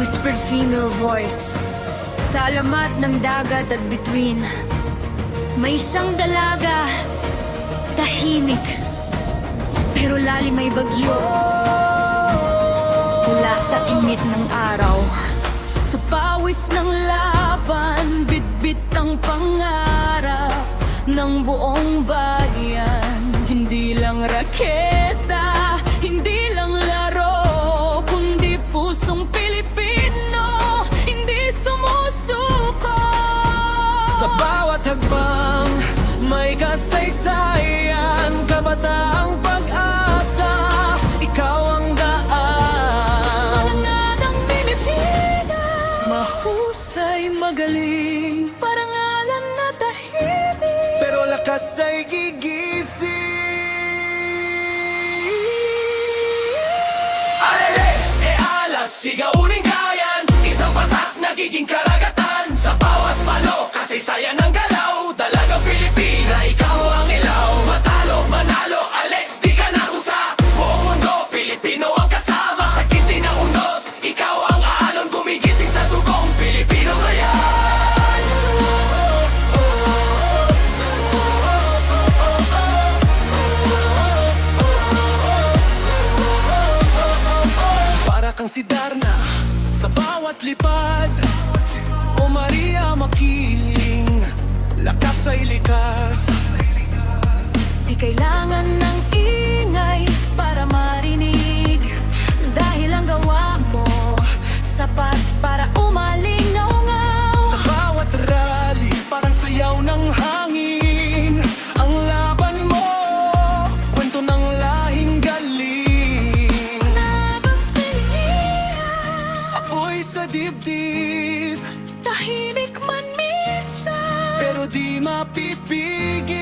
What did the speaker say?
whispered female voice. Sa alamat ng dagat at bituin, may isang dalaga, tahimik, pero lalim may bagyo. Mula sa init ng araw, sa pawis ng laban, bitbit ang pangarap ng buong bayan. Hindi lang raketa, hindi lang laro, kundi pusong Pilipino, hindi sumusuko. Sa bawat hakbang, may kasaysayan, kabataang pag-asa, ikaw ang daan. Parangalang Pilipinas, mahusay, magaling, parangalan na tahimik, pero lakas ay gigising. Alex e alas, sigauning kayan, isang patak nagiging karagatan. Sa bawat palo, kasaysayan ng galaw, dalagang Pilipina, ikaw ang ilaw. Matalo, manalo, Alex, di ka na usa. Buong mundo, Pilipino ang kasama. Sa kinti ng unos, ikaw ang aalon, gumigising sa dugong Pilipino kaya. Para kang si Darna, sa bawat lipad, o Maria makiling, lakas ay likas. di kailangan ng ingay para marinig, dahil ang gawa mo sapat para umalingaw-ngaw. Sa bawat rally, parang sayaw ng hangin. Ang laban mo, kwento ng lahing galing. Apoy sa dibdib, Tahimik man minsan, pero di mapipigil.